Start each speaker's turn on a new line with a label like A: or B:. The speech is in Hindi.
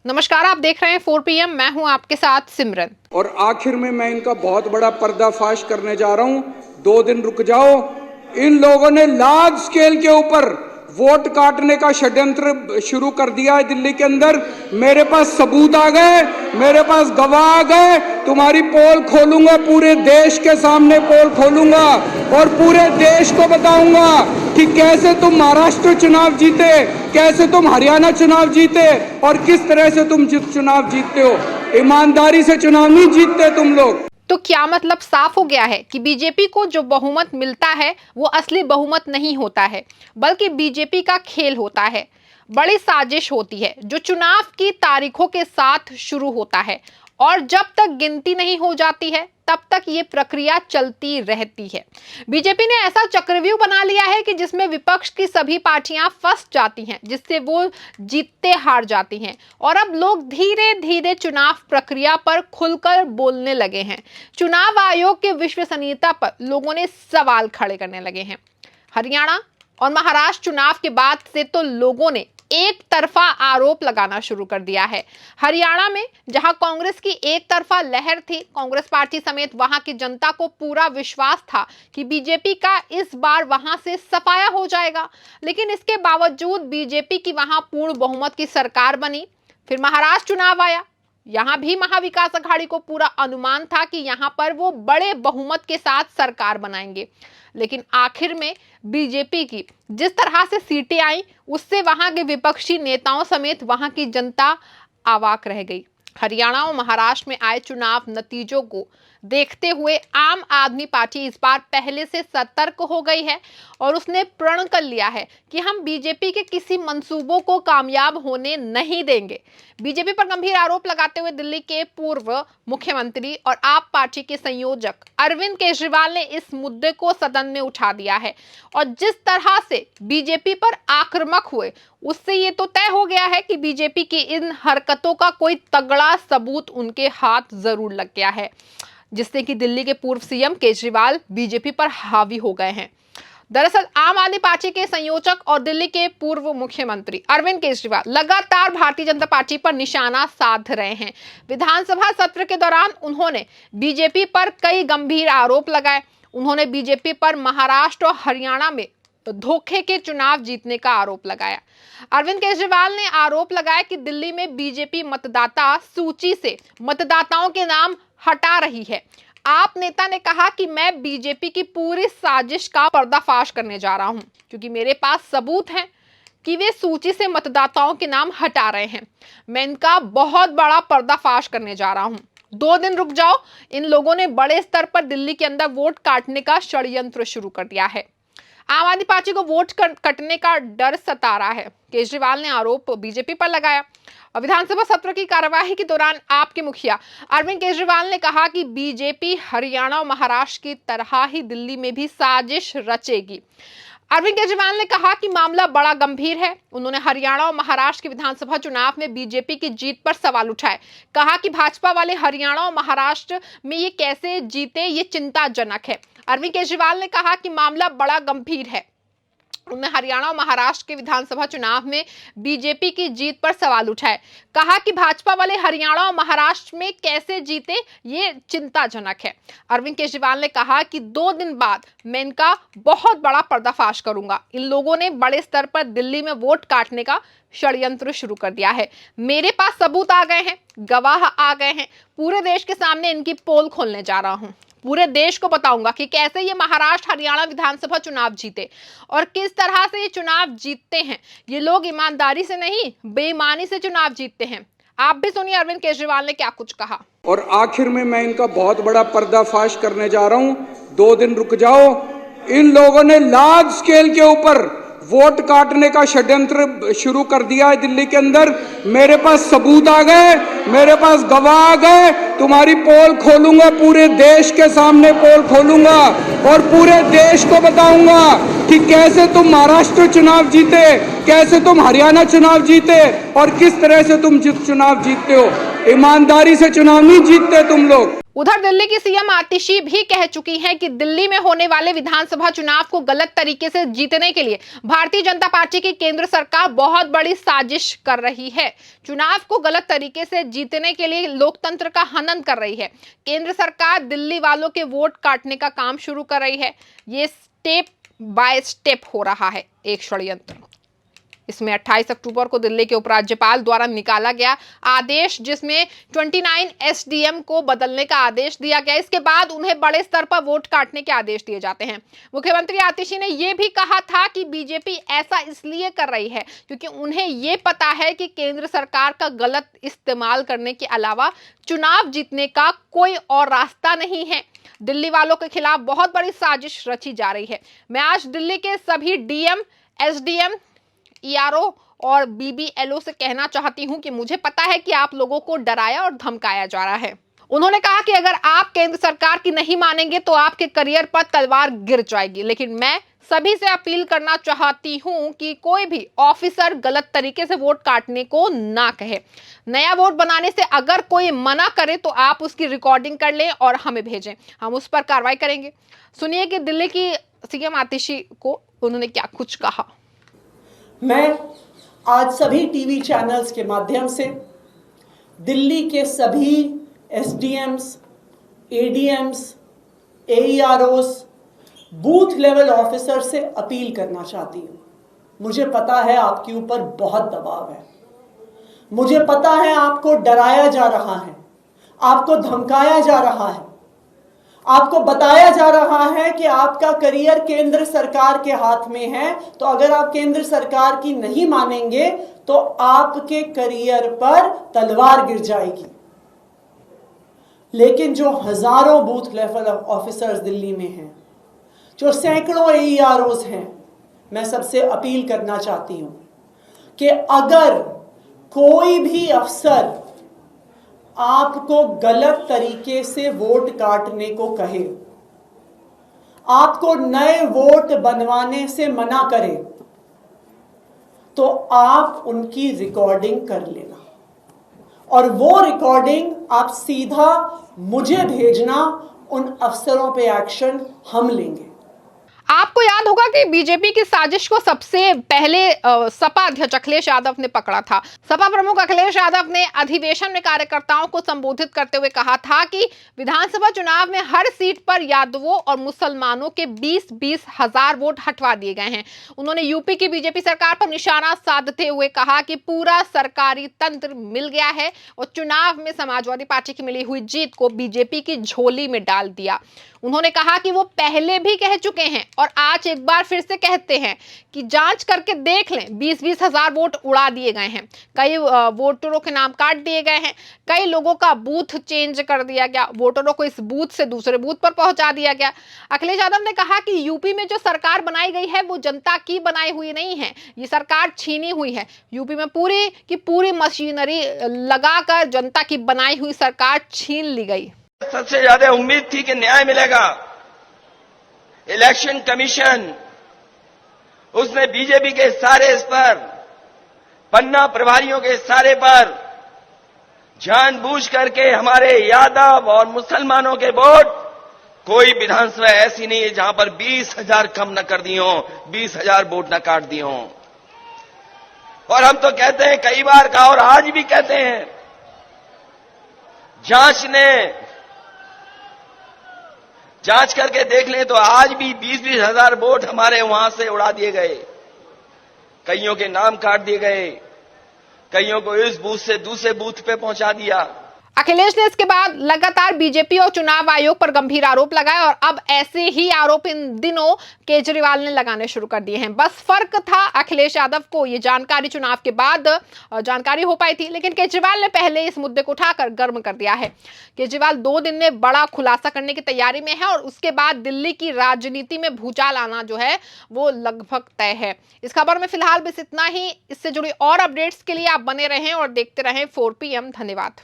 A: नमस्कार, आप देख रहे हैं 4 PM। मैं हूं आपके साथ सिमरन।
B: और आखिर में मैं इनका बहुत बड़ा पर्दाफाश करने जा रहा हूं। 2 दिन रुक जाओ। इन लोगों ने लार्ज स्केल के ऊपर वोट काटने का षड्यंत्र शुरू कर दिया है दिल्ली के अंदर। मेरे पास सबूत आ गए, मेरे पास गवाह आ गए। तुम्हारी पोल खोलूंगा, पूरे देश के सामने पोल खोलूंगा और पूरे देश को बताऊंगा कि कैसे तुम महाराष्ट्र चुनाव जीते, कैसे तुम हरियाणा चुनाव जीते और किस तरह से तुम चुनाव जीतते हो। ईमानदारी से चुनाव नहीं जीतते तुम लोग।
A: तो क्या मतलब साफ हो गया है कि बीजेपी को जो बहुमत मिलता है वो असली बहुमत नहीं होता है, बल्कि बीजेपी का खेल होता है। बड़ी साजिश होती है जो चुनाव की तारीखों के साथ शुरू होता है और जब तक गिनती नहीं हो जाती है तब तक ये प्रक्रिया चलती रहती है। बीजेपी ने ऐसा चक्रव्यूह बना लिया है कि जिसमें विपक्ष की सभी पार्टियां फंस जाती हैं, जिससे वो जीतते हार जाती हैं। और अब लोग धीरे धीरे चुनाव प्रक्रिया पर खुलकर बोलने लगे हैं। चुनाव आयोग के विश्वसनीयता पर लोगों ने सवाल खड़े करने लगे हैं। हरियाणा और महाराष्ट्र चुनाव के बाद से तो लोगों ने एक तरफा आरोप लगाना शुरू कर दिया है। हरियाणा में जहां कांग्रेस की एक तरफा लहर थी, कांग्रेस पार्टी समेत वहां की जनता को पूरा विश्वास था कि बीजेपी का इस बार वहां से सफाया हो जाएगा, लेकिन इसके बावजूद बीजेपी की वहां पूर्ण बहुमत की सरकार बनी। फिर महाराष्ट्र चुनाव आया, यहां भी महाविकास अघाड़ी को पूरा अनुमान था कि यहां पर वो बड़े बहुमत के साथ सरकार बनाएंगे, लेकिन आखिर में बीजेपी की जिस तरह से सीटें आई उससे वहां के विपक्षी नेताओं समेत वहां की जनता अवाक रह गई। हरियाणा और महाराष्ट्र में आए चुनाव नतीजों को देखते हुए आम आदमी पार्टी इस बार पहले से सतर्क हो गई है और उसने प्रण कर लिया है कि हम बीजेपी के किसी मंसूबों को कामयाब होने नहीं देंगे। बीजेपी पर गंभीर आरोप लगाते हुए दिल्ली के पूर्व मुख्यमंत्री और आप पार्टी के संयोजक अरविंद केजरीवाल ने इस मुद्दे को सदन में उठा दिया है और जिस तरह से बीजेपी पर आक्रामक हुए उससे ये तो तय हो गया है कि बीजेपी की इन हरकतों का कोई तगड़ा सबूत उनके हाथ जरूर लग गया है, जिससे कि दिल्ली के पूर्व सीएम केजरीवाल बीजेपी पर हावी हो गए हैं। दरअसल आम आदमी पार्टी के संयोजक और दिल्ली के पूर्व मुख्यमंत्री अरविंद केजरीवाल लगातार भारतीय जनता पार्टी पर निशाना साध रहे हैं। विधानसभा सत्र के दौरान उन्होंने बीजेपी पर कई गंभीर आरोप लगाए। उन्होंने बीजेपी पर महाराष्ट्र और हरियाणा में धोखे के चुनाव जीतने का आरोप लगाया। अरविंद केजरीवाल ने आरोप लगाया कि दिल्ली में बीजेपी मतदाता सूची से मतदाताओं के नाम हटा रही है। आप नेता ने कहा कि मैं बीजेपी की पूरी साजिश का पर्दाफाश करने जा रहा हूं, क्योंकि मेरे पास सबूत हैं कि वे सूची से मतदाताओं के नाम हटा रहे हैं। मैं इनका बहुत बड़ा पर्दाफाश करने जा रहा हूं। 2 दिन रुक जाओ। इन लोगों ने बड़े स्तर पर दिल्ली के अंदर वोट काटने का षड्यंत्र शुरू कर दिया है। आम आदमी पार्टी को वोट कटने का डर सता रहा है। केजरीवाल ने आरोप बीजेपी पर लगाया और विधानसभा सत्र की कार्यवाही के दौरान आपके मुखिया अरविंद केजरीवाल ने कहा कि बीजेपी हरियाणा और महाराष्ट्र की तरह ही दिल्ली में भी साजिश रचेगी। अरविंद केजरीवाल ने कहा कि मामला बड़ा गंभीर है। उन्होंने हरियाणा और महाराष्ट्र के विधानसभा चुनाव में बीजेपी की जीत पर सवाल उठाए। कहा कि भाजपा वाले हरियाणा और महाराष्ट्र में ये कैसे जीते, ये चिंताजनक है। अरविंद केजरीवाल ने कहा कि मामला बड़ा गंभीर है। उन्होंने हरियाणा और महाराष्ट्र के विधानसभा चुनाव में बीजेपी की जीत पर सवाल उठाए। कहा कि भाजपा वाले हरियाणा और महाराष्ट्र में कैसे जीते, ये चिंताजनक है। अरविंद केजरीवाल ने कहा कि 2 दिन बाद मैं इनका बहुत बड़ा पर्दाफाश करूंगा। इन लोगों ने बड़े स्तर पर दिल्ली में वोट काटने का षड्यंत्र शुरू कर दिया है। मेरे पास सबूत आ गए हैं, गवाह आ गए हैं। पूरे देश के सामने इनकी पोल खोलने जा रहा हूं। पूरे देश को बताऊंगा कि कैसे ये महाराष्ट्र हरियाणा विधानसभा चुनाव जीते और किस तरह से ये चुनाव जीतते हैं। ये लोग ईमानदारी से नहीं, बेईमानी से चुनाव जीतते हैं। आप भी सुनिए अरविंद केजरीवाल ने क्या कुछ कहा।
B: और आखिर में मैं इनका बहुत बड़ा पर्दाफाश करने जा रहा हूं। 2 दिन रुक जाओ। इन लोगों ने लार्ज स्केल के ऊपर वोट काटने का षड्यंत्र शुरू कर दिया है दिल्ली के अंदर। मेरे पास सबूत आ गए, मेरे पास गवाह आ गए। तुम्हारी पोल खोलूंगा, पूरे देश के सामने पोल खोलूंगा और पूरे देश को बताऊंगा कि कैसे तुम महाराष्ट्र चुनाव जीते, कैसे तुम हरियाणा चुनाव जीते और किस तरह से तुम चुनाव जीतते हो। ईमानदारी से चुनाव नहीं जीतते तुम लोग।
A: उधर दिल्ली की सीएम आतिशी भी कह चुकी हैं कि दिल्ली में होने वाले विधानसभा चुनाव को गलत तरीके से जीतने के लिए भारतीय जनता पार्टी की केंद्र सरकार बहुत बड़ी साजिश कर रही है। चुनाव को गलत तरीके से जीतने के लिए लोकतंत्र का हनन कर रही है। केंद्र सरकार दिल्ली वालों के वोट काटने का काम शुरू कर रही है। ये स्टेप बाय स्टेप हो रहा है एक षड्यंत्र। इसमें 28 अक्टूबर को दिल्ली के उपराज्यपाल द्वारा निकाला गया आदेश, जिसमें 29 एसडीएम को बदलने का आदेश दिया गया। इसके बाद उन्हें बड़े स्तर पर वोट काटने के आदेश दिए जाते हैं। मुख्यमंत्री आतिशी ने यह भी कहा था कि बीजेपी ऐसा इसलिए कर रही है क्योंकि उन्हें यह पता है कि केंद्र सरकार का गलत इस्तेमाल करने के अलावा चुनाव जीतने का कोई और रास्ता नहीं है। दिल्ली वालों के खिलाफ बहुत बड़ी साजिश रची जा रही है। मैं आज दिल्ली के सभी डीएम, एसडीएम, ईआरओ और बीबीएलओ से कहना चाहती हूं कि मुझे पता है कि आप लोगों को डराया और धमकाया जा रहा है। उन्होंने कहा कि अगर आप केंद्र सरकार की नहीं मानेंगे तो आपके करियर पर तलवार गिर जाएगी। लेकिन मैं सभी से अपील करना चाहती हूं कि कोई भी ऑफिसर गलत तरीके से वोट काटने को ना कहे। नया वोट बनाने से अगर कोई मना करे तो आप उसकी रिकॉर्डिंग कर लें और हमें भेजें, हम उस पर कार्रवाई करेंगे। सुनिए कि दिल्ली की सीएम आतिशी को उन्होंने क्या कुछ कहा।
C: मैं आज सभी टीवी चैनल्स के माध्यम से दिल्ली के सभी एसडीएम्स, एडीएम्स, एईआरओस, बूथ लेवल ऑफिसर से अपील करना चाहती हूँ। मुझे पता है आपके ऊपर बहुत दबाव है, मुझे पता है आपको डराया जा रहा है, आपको धमकाया जा रहा है, आपको बताया जा रहा है कि आपका करियर केंद्र सरकार के हाथ में है, तो अगर आप केंद्र सरकार की नहीं मानेंगे तो आपके करियर पर तलवार गिर जाएगी। लेकिन जो हजारों बूथ लेवल ऑफिसर्स दिल्ली में हैं, जो सैकड़ों एईआरओस हैं, मैं सबसे अपील करना चाहती हूं कि अगर कोई भी अफसर आपको गलत तरीके से वोट काटने को कहे, आपको नए वोट बनवाने से मना करे, तो आप उनकी रिकॉर्डिंग कर लेना और वो रिकॉर्डिंग आप सीधा मुझे भेजना। उन अफसरों पे एक्शन हम लेंगे।
A: आपको याद होगा कि बीजेपी की साजिश को सबसे पहले सपा अध्यक्ष अखिलेश यादव ने पकड़ा था। सपा प्रमुख अखिलेश यादव ने अधिवेशन में कार्यकर्ताओं को संबोधित करते हुए कहा था कि विधानसभा चुनाव में हर सीट पर यादवों और मुसलमानों के 20-20 हजार वोट हटवा दिए गए हैं। उन्होंने यूपी की बीजेपी सरकार पर निशाना साधते हुए कहा कि पूरा सरकारी तंत्र मिल गया है और चुनाव में समाजवादी पार्टी की मिली हुई जीत को बीजेपी की झोली में डाल दिया। उन्होंने कहा कि वो पहले भी कह चुके हैं और आज एक बार फिर से कहते हैं कि जांच करके देख लें, 20-20 हजार वोट उड़ा दिए गए हैं, कई वोटरों के नाम काट दिए गए हैं, कई लोगों का बूथ चेंज कर दिया गया, वोटरों को इस बूथ से दूसरे बूथ पर पहुंचा दिया गया। अखिलेश यादव ने कहा कि यूपी में जो सरकार बनाई गई है वो जनता की बनाई हुई नहीं है, ये सरकार छीनी हुई है। यूपी में पूरी की पूरी मशीनरी लगाकर जनता की बनाई हुई सरकार छीन ली गई।
D: सबसे ज्यादा उम्मीद थी कि न्याय मिलेगा। इलेक्शन कमीशन उसने बीजेपी के सारे इस पर, पन्ना प्रभारियों के सारे पर जानबूझ करके हमारे यादव और मुसलमानों के वोट, कोई विधानसभा ऐसी नहीं है जहां पर 20,000 कम न कर दिए हों, 20,000 वोट न काट दिए हों। और हम तो कहते हैं, कई बार कहा और आज भी कहते हैं, जांच करके देख लें तो आज भी 20-20 हजार वोट हमारे वहां से उड़ा दिए गए। कईयों के नाम काट दिए गए, कईयों को इस बूथ से दूसरे बूथ पे पहुंचा दिया।
A: अखिलेश ने इसके बाद लगातार बीजेपी और चुनाव आयोग पर गंभीर आरोप लगाए और अब ऐसे ही आरोप इन दिनों केजरीवाल ने लगाने शुरू कर दिए हैं। बस फर्क था, अखिलेश यादव को ये जानकारी चुनाव के बाद जानकारी हो पाई थी, लेकिन केजरीवाल ने पहले इस मुद्दे को उठाकर गर्म कर दिया है। केजरीवाल 2 दिन में बड़ा खुलासा करने की तैयारी में है और उसके बाद दिल्ली की राजनीति में भूचाल आना जो है वो लगभग तय है। इस खबर में फिलहाल बस इतना ही। इससे जुड़ी और अपडेट्स के लिए आप बने रहें और देखते रहें 4PM। धन्यवाद।